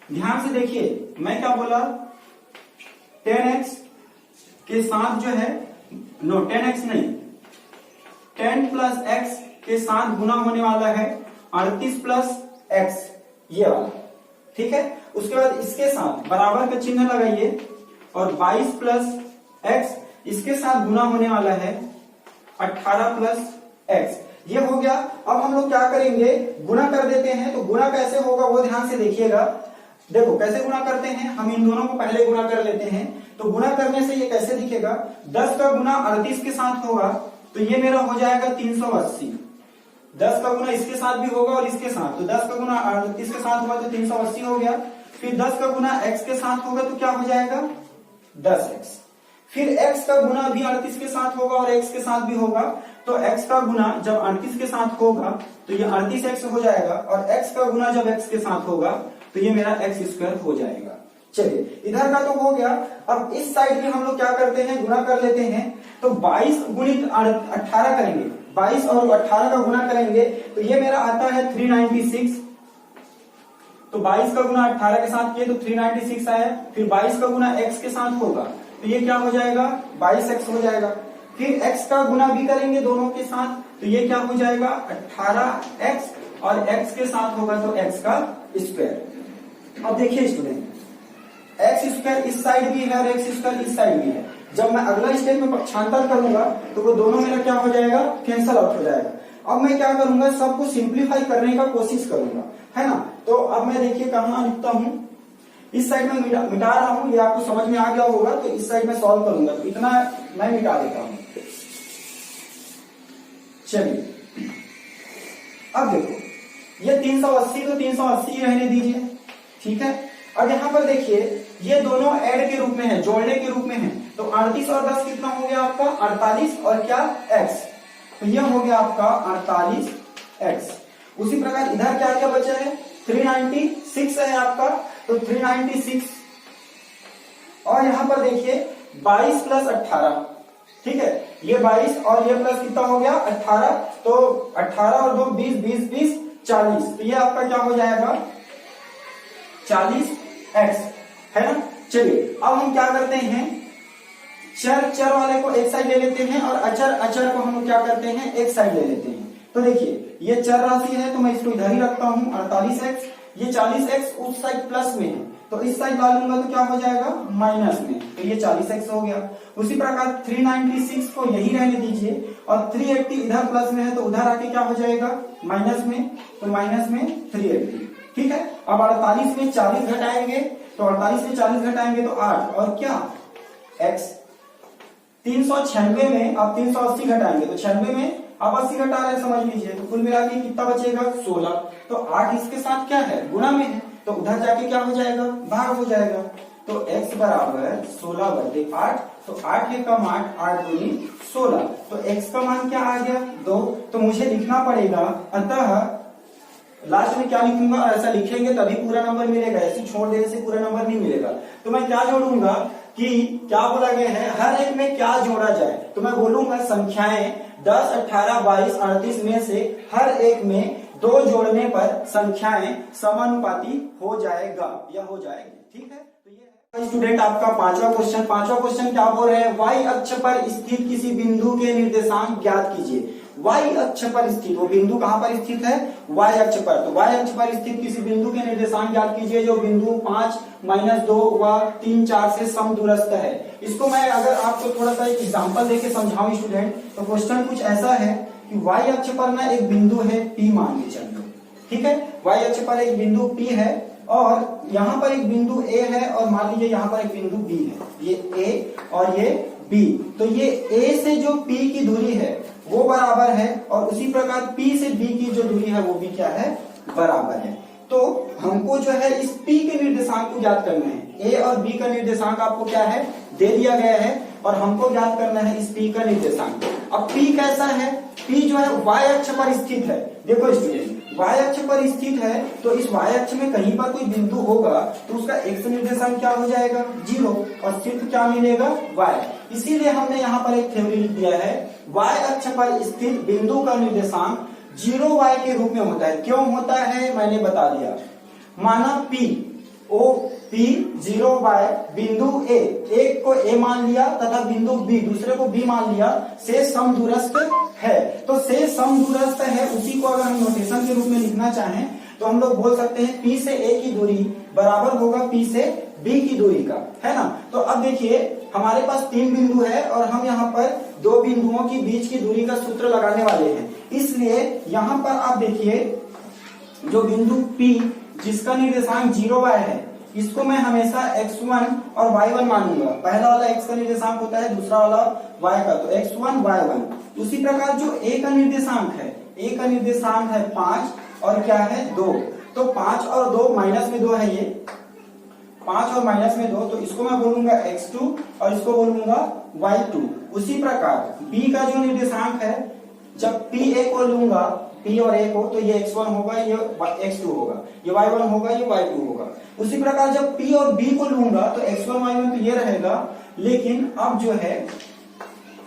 A: ध्यान से देखिए, मैं क्या बोला 10x के साथ जो है, नो 10x नहीं, 10 प्लस x के साथ गुना होने वाला है 38 प्लस x, ये वाला, ठीक है। उसके बाद इसके साथ बराबर का चिन्ह लगाइए और 22 प्लस x इसके साथ गुना होने वाला है 18 प्लस x, ये हो गया। अब हम लोग क्या करेंगे, गुणा कर देते हैं। तो गुणा कैसे होगा वो ध्यान से देखिएगा। देखो कैसे गुणा करते हैं, हम इन दोनों को पहले गुणा कर लेते हैं। तो गुणा करने से ये कैसे दिखेगा, 10 का गुना 38 के साथ होगा तो ये मेरा हो जाएगा 380। 10 का गुना इसके साथ भी होगा और इसके साथ, तो 10 का गुना 38 के साथ होगा तो 380 हो गया। फिर 10 का गुना x के साथ होगा तो क्या हो जाएगा 10x। फिर x का गुना भी 38 के साथ होगा और x के साथ भी होगा, तो x का गुना जब 38 के साथ होगा तो ये 38x हो जाएगा और x का गुना जब x के साथ होगा तो ये मेरा x स्क्वायर हो जाएगा। चलिए इधर का तो हो गया। अब इस साइड में हम लोग क्या करते हैं, गुना कर लेते हैं। तो 22 गुणित 18 करेंगे, 22 और 18 का गुना करेंगे तो ये मेरा आता है 396। तो 22 का गुना 18 के साथ किए तो 396 आया। फिर 22 का गुना x के साथ होगा तो ये क्या हो जाएगा 22x हो जाएगा। फिर x का गुना भी करेंगे दोनों के साथ तो ये क्या हो जाएगा 18x और x के साथ होगा तो x का स्क्वायर। अब देखिए स्टूडेंट, x स्क्वायर इस साइड भी है और x स्क्वायर इस साइड भी है। जब मैं अगला स्टेप में पक्षांतर करूंगा तो वो दोनों मेरा क्या हो जाएगा, कैंसल आउट हो जाएगा। अब मैं क्या करूंगा, सबको सिंप्लीफाई करने का कोशिश करूंगा, है ना। तो अब मैं देखिए कहां लिखता हूं, इस साइड में मिटा रहा हूं, ये आपको समझ में आ गया होगा। तो इस साइड में सॉल्व करूंगा तो इतना मैं मिटा देता हूं। चलिए अब देखो ये 380 तो 380 रहने दीजिए, ठीक है। अब यहां पर देखिए ये दोनों ऐड के रूप में है, जोड़ने के रूप में है। तो 38 और 10 कितना हो गया आपका 48 और क्या x, तो यह हो गया आपका 48x। उसी प्रकार इधर क्या क्या बचा है 396 है आपका, तो 396 और यहां पर देखिए 22 प्लस 18, ठीक है। ये 22 और ये प्लस कितना हो गया 18, तो 18 और 2 20 20 20 40, तो ये आपका क्या हो जाएगा 40x, है ना। चलिए अब हम क्या करते हैं, चर वाले को एक साइड ले लेते हैं और अचर को हम क्या करते हैं एक साइड ले लेते हैं। तो देखिए ये चर राशि है तो मैं इसको इधर ही रखता हूँ 48x, ये 40x उस साइड प्लस में है तो इस साइड डालूंगा तो क्या हो जाएगा माइनस में, तो ये 40x हो गया। उसी प्रकार 396 को यही रहने दीजिए और 380 इधर प्लस में है तो उधर आके क्या हो जाएगा माइनस में, तो माइनस में 380। ठीक है, अब 48 में 40 घटाएंगे तो 48 में 40 घटाएंगे तो 8 और क्या x। 396 में अब 380 घटाएंगे तो 96 में अब 80 घटा रहे समझ लीजिए, तो कुल मिला के कितना बचेगा 16। तो 8 इसके साथ क्या है गुणा में है तो उधर जाके क्या हो जाएगा भाग हो जाएगा। तो x बराबर 16/8, तो 8 के कम 8, 8 दूनी 16, तो x का मान क्या आ गया 2। तो मुझे लिखना पड़ेगा, अतः लास्ट में क्या लिखूंगा, ऐसा लिखेंगे तभी पूरा नंबर मिलेगा, ऐसे छोड़ देने से पूरा नंबर नहीं मिलेगा। तो मैं क्या जोड़ूंगा कि क्या बोला गया है हर एक में क्या जोड़ा जाए, तो मैं बोलूंगा संख्याएं 10, 18, 22, 38 में से हर एक में 2 जोड़ने पर संख्याएं समानुपाती हो जाएगा या हो जाएगी। ठीक है, तो ये स्टूडेंट आपका पांचवा क्वेश्चन क्या बोल रहे हैं, y अक्ष पर स्थित किसी बिंदु के निर्देशांक ज्ञात कीजिए। y अक्ष पर स्थित, वो बिंदु कहां पर स्थित है y अक्ष पर, तो y अक्ष पर स्थित किसी बिंदु के निर्देशांक ज्ञात कीजिए जो बिंदु 5, -2 व 3, 4 से समदूरस्थ है। इसको मैं अगर आपको थोड़ा सा एक एग्जांपल देके समझाऊं स्टूडेंट, तो क्वेश्चन कुछ ऐसा है कि y अक्ष पर ना एक बिंदु है P मान के चलिए। ठीक है, y अक्ष पर एक बिंदु P है और यहाँ पर एक बिंदु A है और मान लीजिए यहाँ पर एक बिंदु B है, ये A और ये B। तो ये A से जो P की दूरी है वो बराबर है और उसी प्रकार P से B की जो दूरी है वो भी क्या है बराबर है। तो हमको जो है इस P के निर्देशांक को ज्ञात करना है। A और B का निर्देशांक आपको क्या है दे दिया गया है और हमको ज्ञात करना है इस P का निर्देशांक। अब P कैसा है, P जो है y अक्ष पर स्थित है। देखो स्टूडेंट y अक्ष पर स्थित है तो इस y अक्ष में कहीं पर कोई बिंदु होगा तो उसका x निर्देशांक क्या हो जाएगा 0 और सिर्फ क्या मिलेगा y। इसीलिए हमने यहाँ पर एक थ्योरी लिख दिया है, y अक्ष पर स्थित बिंदु का निर्देशांक 0y के रूप में होता है। क्यों होता है मैंने बता दिया, माना P ओ P 0y बिंदु A, एक को A मान लिया तथा बिंदु B दूसरे को B मान लिया, से समदूरस्थ है। तो से समदूरस्थ है उसी को अगर हम नोटेशन के रूप में लिखना चाहें तो हम लोग बोल सकते हैं P से A की दूरी बराबर होगा P से B की दूरी का, है ना। तो अब देखिए हमारे पास 3 बिंदु है और हम यहाँ पर 2 बिंदुओं की बीच की दूरी का सूत्र लगाने वाले हैं। इसलिए यहाँ पर आप देखिए जो बिंदु P जिसका निर्देशांक 0y है इसको मैं हमेशा x1 और y1 मानूंगा। पहला वाला x का निर्देशांक होता है, दूसरा वाला y का, तो x1 y1। उसी प्रकार जो a का निर्देशांक है, a का निर्देशांक है 5 और क्या है 2, तो 5 और 2 माइनस में 2 है, ये 5 और माइनस में 2, तो इसको मैं बोलूंगा x2 और इसको बोलूंगा y2। उसी प्रकार b का जो निर्देशांक है, जब p a को लूंगा P और A को, तो ये x1 होगा, ये x2 होगा, ये y1 होगा, ये y2 होगा। उसी प्रकार जब P और B को लूंगा तो x1 y1 तो ये रहेगा, लेकिन अब जो है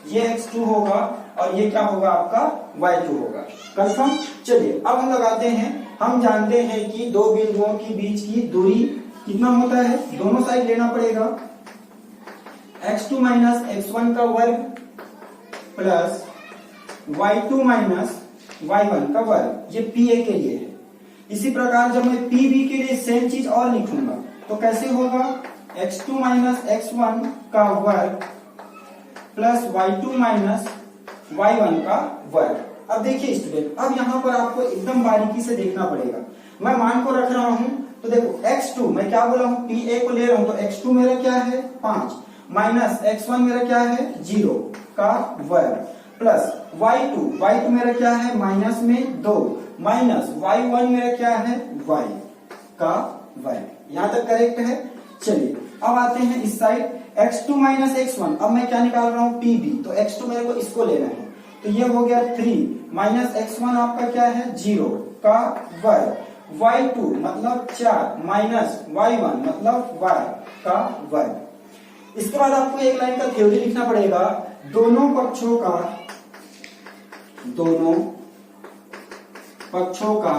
A: ये x2 होगा और ये क्या होगा आपका y2 होगा। कंफर्म। चलिए अब हम लगाते हैं, हम जानते हैं कि 2 बिंदुओं के बीच की दूरी कितना होता है, दोनों साइड लेना पड़ेगा, x2 माइनस x1 का वर्ग प्लस y2 माइनस y1 का वर्ग, ये PA के लिए है। इसी प्रकार जब मैं PB के लिए सेम चीज और लिखूंगा तो कैसे होगा, x2 माइनस x1 का वर्ग प्लस y2 माइनस y1 का वर्ग। अब देखिए स्टूडेंट, अब यहाँ पर आपको एकदम बारीकी से देखना पड़ेगा। मैं मान को रख रहा हूं तो देखो x2 मैं क्या बोला हूं, PA को ले रहा हूं तो x2 मेरा क्या है 5 माइनस x1 मेरा क्या है 0 का वर्ग प्लस y2 मेरा क्या है माइनस में 2 माइनस y1 मेरा क्या है y का वर्ग। यहां तक करेक्ट है। चलिए अब आते हैं इस साइड, x2 माइनस x1, अब मैं क्या निकाल रहा हूं PB, तो x2 मेरे को इसको लेना है, तो ये हो गया 3 माइनस x1 आपका क्या है 0 का वर्ग, y2 मतलब 4 माइनस y1 मतलब y का वर्ग। इसके बाद आपको एक लाइन का थ्योरी लिखना पड़ेगा, दोनों पक्षों का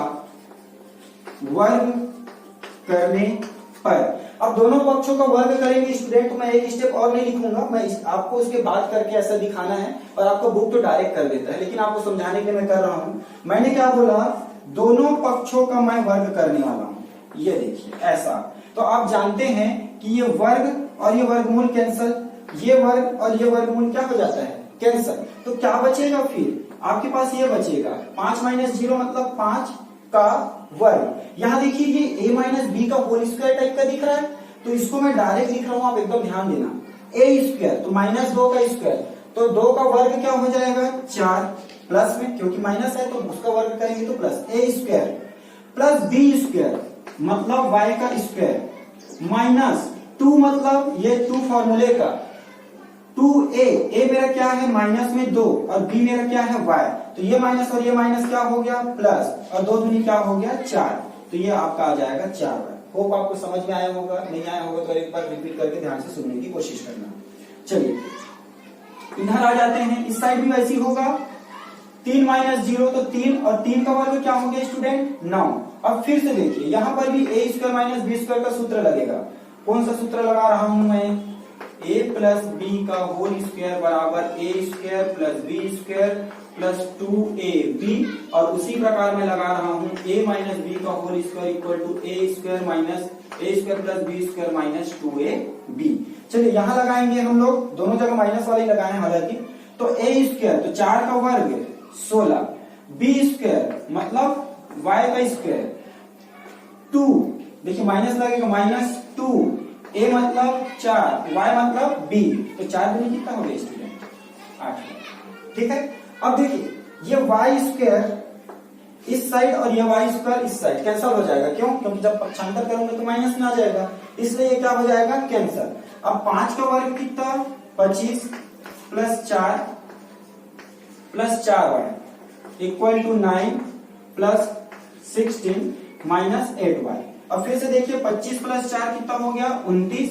A: वर्ग करने पर। अब दोनों पक्षों का वर्ग करेंगे स्टूडेंट, मैं एक स्टेप और नहीं लिखूंगा, मैं आपको उसके बाद करके ऐसा दिखाना है, और आपको बुक तो डायरेक्ट कर देता है, लेकिन आपको समझाने के लिए मैं कर रहा हूं। मैंने क्या बोला, दोनों पक्षों का मैं वर्ग करने वाला हूं, ये देखिए ऐसा। तो आप जानते हैं कि ये वर्ग और ये वर्गमूल कैंसल, ये वर्ग और ये वर्गमूल क्या हो जाता है, कैंसल। तो क्या बचेगा फिर आपके पास, ये बचेगा 5 माइनस 0 मतलब 5 का वर्ग। यहां देखिए ये a माइनस बी का होल स्क्वायर टाइप का दिख रहा है, तो इसको मैं डायरेक्ट लिख रहा हूं, आप एकदम ध्यान देना। a स्क्वायर तो माइनस 2 का स्क्वायर, तो 2 का वर्ग क्या हो जाएगा 4, प्लस में क्योंकि माइनस है तो उसका वर्ग करेंगे तो plus, a square plus B square मतलब y का स्क्वायर माइनस 2 मतलब ये 2 फॉर्मूले का 2a, a मेरा क्या है माइनस में 2 और b मेरा क्या है y, तो ये माइनस और ये माइनस क्या हो गया प्लस, और 2 दूनी क्या हो गया 4, तो ये आपका आ जाएगा 4y। होप आपको समझ में आया होगा, नहीं आया होगा तो एक बार रिपीट करके ध्यान से सुनने की कोशिश करना। चलिए इधर आ जाते हैं, इस साइड भी वैसी होगा, 3 माइनस 0 तो 3, और 3 का वर्ग क्या हो गया स्टूडेंट 9। अब फिर से देखिए यहाँ पर भी a square minus B square का सूत्र लगेगा। कौन सा सूत्र लगा रहा हूं मैं, a प्लस बी का होल स्क्वायर बराबर a square plus B square plus 2ab, और उसी प्रकार मैं लगा रहा हूं a माइनस बी का whole square equal to a square minus a square plus B square minus 2ab। चलिए यहां लगाएंगे हम लोग, दोनों जगह माइनस वाले लगाए हैं हालांकि। तो a स्क्वायर तो 4 का वर्ग 16, b स्क्वायर मतलब y का स्क्वायर 2, देखिए माइनस लगेगा माइनस 2, a मतलब 4, y मतलब b, तो 4 दूनी कितना हो गया स्टूडेंट 8। ठीक है, अब देखिए ये y स्क्वायर इस साइड और ये y स्क्वायर इस साइड कैंसिल हो जाएगा, क्यों, क्योंकि जब पक्षांतर करूंगा तो माइनस में आ जाएगा, इसलिए ये क्या हो जाएगा कैंसिल। अब 5 का वर्ग कितना 25 plus 4 plus 4y equal to 9 plus 16 minus 8y। अब फिर से देखिए 25 प्लस 4 कितना हो गया 29,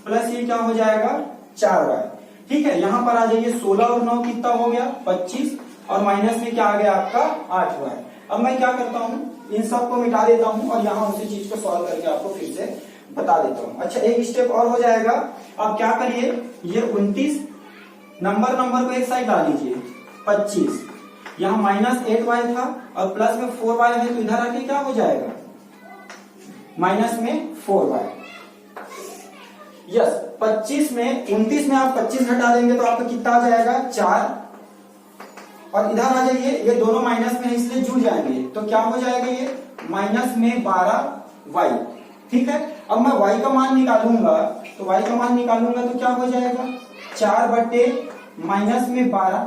A: प्लस ये क्या हो जाएगा 4y। ठीक है, यहां पर आ जाइए 16 और 9 कितना हो गया 25, और माइनस में क्या आ गया आपका 8y। अब मैं क्या करता हूं, इन सब को मिटा देता हूं और यहां उसी चीज को सॉल्व करके आपको फिर से बता देता हूं। अच्छा एक स्टेप और हो जाएगा, आप क्या करिए, ये 29 नंबर को एक साइड डाल लीजिए, 25 यहाँ माइनस 8y था और प्लस में 4y है, तो इधर आके क्या हो जाएगा माइनस में 4y। यस 25 में 29 में आप 25 घटा देंगे तो आपका कितना आ जाएगा 4, और इधर आ जाइए, ये दोनों माइनस में है इसलिए जुड़ जाएंगे, तो क्या हो जाएगा ये माइनस में 12y। ठीक है, अब मैं y का मान निकालूंगा, तो y का मान निकालूंगा तो क्या हो जाएगा 4 बटे माइनस में 12,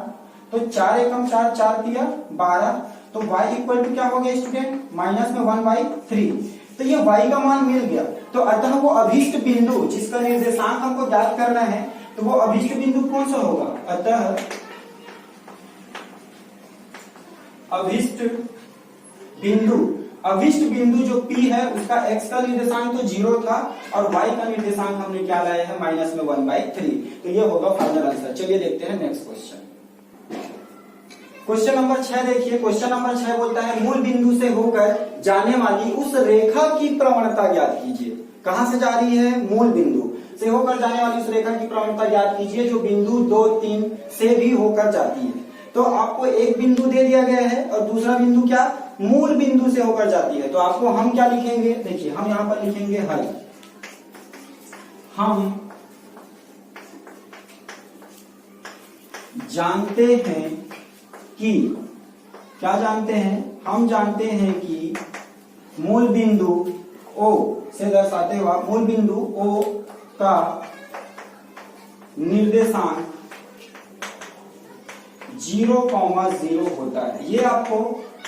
A: तो 4 एकम 4, 4 दिया 12, तो y इक्वल टू क्या हो गया स्टूडेंट माइनस में 1/3। तो ये y का मान मिल गया, तो अतः वो अभीष्ट बिंदु जिसका निर्देशांक हमको ज्ञात करना है, तो वो अभीष्ट बिंदु कौन सा होगा, अतः अभीष्ट बिंदु जो P है उसका x का निर्देशांक तो 0 था और y का निर्देशांक हमने क्या लाया है माइनस में 1/3, तो ये होगा फाइनल आंसर। चलिए देखते हैं नेक्स्ट क्वेश्चन। क्वेश्चन नंबर 6 देखिए, क्वेश्चन नंबर 6 बोलता है मूल बिंदु से होकर जाने वाली उस रेखा की प्रवणता ज्ञात कीजिए। कहां से जा रही है, मूल बिंदु से होकर जाने वाली उस रेखा की प्रवणता ज्ञात कीजिए जो बिंदु 2, 3 से भी होकर जाती है। तो आपको एक बिंदु दे दिया गया है और दूसरा बिंदु क्या मूल बिंदु से होकर जाती है, तो आपको हम क्या लिखेंगे, देखिए हम यहां पर लिखेंगे हल। हम जानते हैं कि, क्या जानते हैं, हम जानते हैं कि मूल बिंदु O से दर्शाते हुए मूल बिंदु O का निर्देशांक 0,0 होता है, ये आपको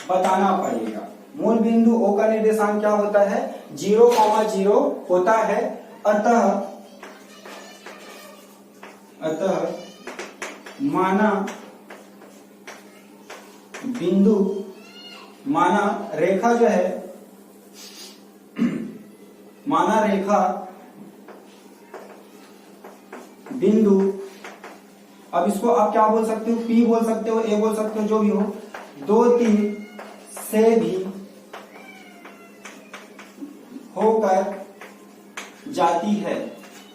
A: बताना पड़ेगा। मूल बिंदु O का निर्देशांक क्या होता है 0,0 होता है, अतः माना रेखा जो है, माना रेखा बिंदु, अब इसको आप क्या बोल सकते हो, P बोल सकते हो, A बोल सकते हो, जो भी हो, 2, 3 से भी होकर जाती है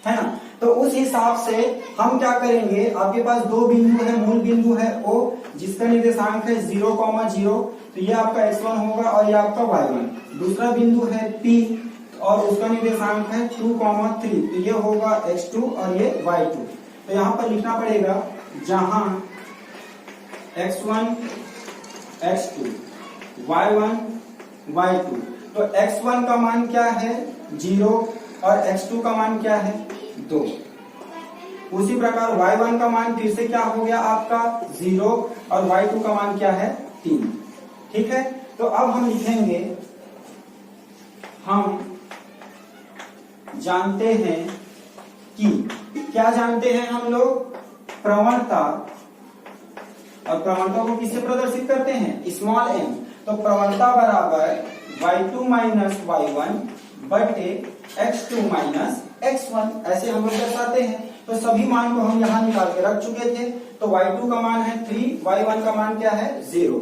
A: ना। तो उस हिसाब से हम क्या करेंगे, आपके पास दो बिंदु है, मूल बिंदु है O जिसका निर्देशांक है 0,0, तो ये आपका x1 होगा और ये आपका y1। दूसरा बिंदु है P और उसका निर्देशांक है 2,3, तो ये होगा x2 और ये y2। तो यहां पर लिखना पड़ेगा जहां x1 x2 y1 y2, तो x1 का मान क्या है 0 और x2 का मान क्या है 2। उसी प्रकार y1 का मान फिर से क्या हो गया आपका 0 और y2 का मान क्या है 3। ठीक है, तो अब हम लिखेंगे, हम जानते हैं कि, क्या जानते हैं हम लोग, प्रवणता, और प्रवणता को किससे प्रदर्शित करते हैं, स्मॉल m। तो प्रवणता बराबर y2 माइनस y1 बटे x2 माइनस x1, ऐसे हम लोग दर्शाते हैं। तो सभी मान को हम यहाँ निकाल के रख चुके थे। तो y2 का मान है 3, y1 का मान क्या है 0।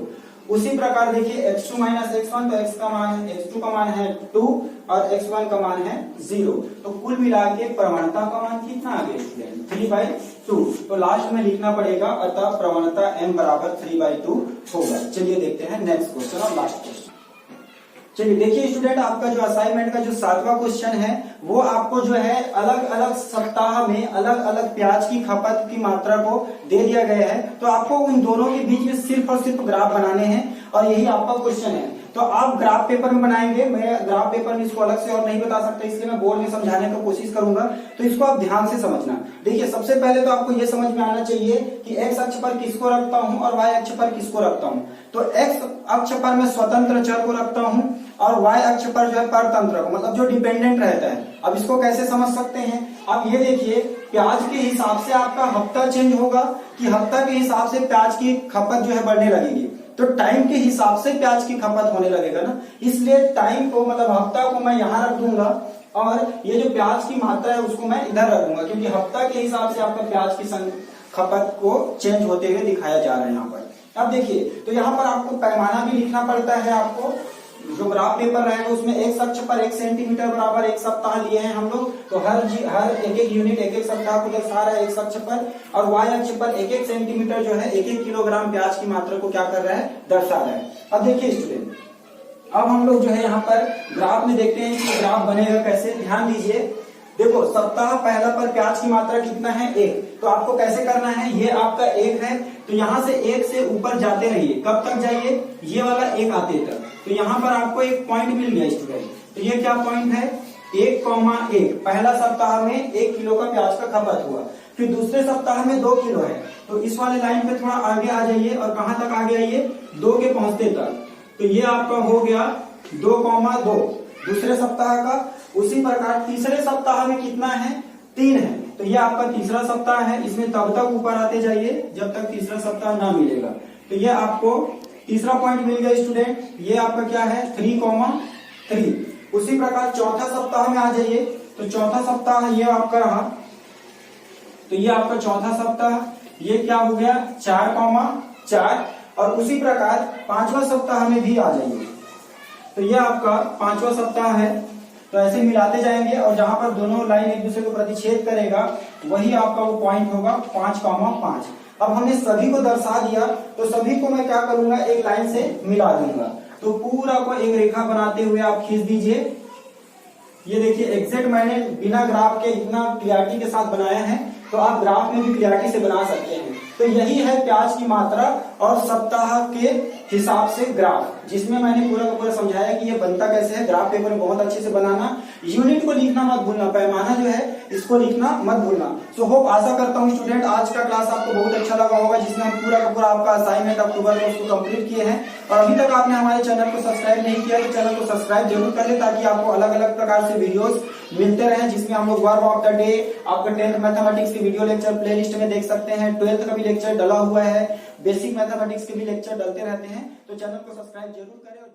A: उसी प्रकार देखिए x2 माइनस x1, तो x2 का मान है 2 और x1 का मान है 0। तो कुल मिला के प्रवणता का मान कितना आ गया, 3/2। तो लास्ट में लिखना पड़ेगा, अतः प्रवणता m बराबर 3/2 होगा। चलिए देखते हैं नेक्स्ट क्वेश्चन और लास्ट क्वेश्चन। चलिए देखिए स्टूडेंट, आपका जो असाइनमेंट का जो 7वां क्वेश्चन है वो आपको जो है अलग अलग सप्ताह में अलग अलग प्याज की खपत की मात्रा को दे दिया गया है। तो आपको उन दोनों के बीच में सिर्फ और सिर्फ ग्राफ बनाने हैं और यही आपका क्वेश्चन है। तो आप ग्राफ पेपर में बनाएंगे, मैं ग्राफ पेपर में इसको अलग से और नहीं बता सकता, इसलिए मैं बोर्ड में समझाने की कोशिश करूंगा। तो इसको आप ध्यान से समझना। देखिए सबसे पहले तो आपको ये समझ में आना चाहिए कि x अक्ष पर किसको रखता हूं और y अक्ष पर किसको रखता हूं। तो x अक्ष पर मैं स्वतंत्र चर को रखता हूं और y अक्ष पर जो है परतंत्र को, मतलब जो डिपेंडेंट रहता है। अब इसको कैसे समझ सकते हैं, आप ये देखिए, प्याज के हिसाब से आपका हफ्ता चेंज होगा कि हफ्ता के हिसाब से प्याज की खपत जो है बढ़ने लगेगी। तो टाइम के हिसाब से प्याज की खपत होने लगेगा ना, इसलिए टाइम को, मतलब हफ्ता को मैं यहाँ रख दूंगा और ये जो प्याज की मात्रा है उसको मैं इधर रख दूंगा, क्योंकि हफ्ता के हिसाब से आपका प्याज की खपत को चेंज होते हुए दिखाया जा रहा है यहाँ पर। अब देखिए, तो यहाँ पर आपको पैमाना भी लिखना पड़ता है। आपको जो ग्राफ पेपर रहेगा उसमें x अक्ष पर 1 सेंटीमीटर बराबर 1 सप्ताह लिए हैं हम लोग। तो हर एक यूनिट एक सप्ताह को दर्शा रहा है x अक्ष पर, और y अक्ष पर 1 सेंटीमीटर जो है 1 किलोग्राम प्याज की मात्रा को क्या कर रहा है, दर्शा रहा है। अब देखिए स्टूडेंट, अब हम लोग जो है यहाँ पर ग्राफ में देखते हैं कि ग्राफ बनेगा कैसे। ध्यान दीजिए, देखो सप्ताह पहला पर प्याज की मात्रा कितना है 1। तो आपको कैसे करना है, ये आपका 1 है, तो यहाँ से 1 से ऊपर जाते रहिए। कब तक जाइए, ये वाला 1 आते तक। तो यहाँ पर आपको एक पॉइंट मिल गया स्टूडेंट। तो ये क्या पॉइंट है, 1,1। पहला सप्ताह में 1 किलो का प्याज का खपत हुआ। फिर दूसरे सप्ताह में 2 किलो है, तो इस वाले लाइन पे थोड़ा आगे आ जाइए और कहां तक आगे आइए, 2 के पहुंचते तक। तो ये आपका हो गया 2,2 दूसरे सप्ताह का। उसी प्रकार तीसरे सप्ताह में कितना है, 3 है, तो ये आपका तीसरा सप्ताह है। इसमें तब तक ऊपर आते जाइए जब तक तीसरा सप्ताह ना मिलेगा। तो ये आपको तीसरा पॉइंट मिल गया स्टूडेंट। ये आपका क्या है 3,3। उसी प्रकार चौथा सप्ताह में आ जाइए। तो चौथा सप्ताह ये आपका रहा, तो ये आपका चौथा सप्ताह, ये क्या हो गया 4,4। और उसी प्रकार पांचवा सप्ताह में भी आ जाइए। तो ये आपका पांचवा सप्ताह है। तो ऐसे मिलाते जाएंगे और जहां पर दोनों लाइन एक दूसरे को प्रतिच्छेद करेगा वही आपका वो पॉइंट होगा 5,5। अब हमने सभी को दर्शा दिया, तो सभी को मैं क्या करूंगा, एक लाइन से मिला दूंगा। तो पूरा को एक रेखा बनाते हुए आप खींच दीजिए। ये देखिए एग्जैक्ट मैंने बिना ग्राफ के इतना क्लियरिटी के साथ बनाया है, तो आप ग्राफ में भी क्लियरिटी से बना सकते हैं। तो यही है प्याज की मात्रा और सप्ताह के हिसाब से ग्राफ, जिसमें मैंने पूरा का पूरा समझाया कि ये बनता कैसे है। ग्राफ पेपर में बहुत अच्छे से बनाना, यूनिट को लिखना मत भूलना, पैमाना जो है इसको लिखना मत भूलना। सो होप, आशा करता हूँ स्टूडेंट आज का क्लास आपको बहुत अच्छा लगा होगा, जिसमें हम पूरा का पूरा आपका असाइनमेंट अक्टूबर में उसको कंप्लीट किए हैं। और अभी तक आपने हमारे चैनल को सब्सक्राइब नहीं किया तो चैनल को सब्सक्राइब जरूर कर ले, ताकि आपको अलग अलग प्रकार से वीडियोस मिलते रहे, जिसमें हम लोग वर्ब ऑफ द डे, आपका 10th मैथमेटिक्स के वीडियो लेक्चर प्लेलिस्ट में देख सकते हैं, 12th का भी लेक्चर डला हुआ है, बेसिक मैथमेटिक्स के भी लेक्चर डलते रहते हैं। तो चैनल को सब्सक्राइब जरूर करें और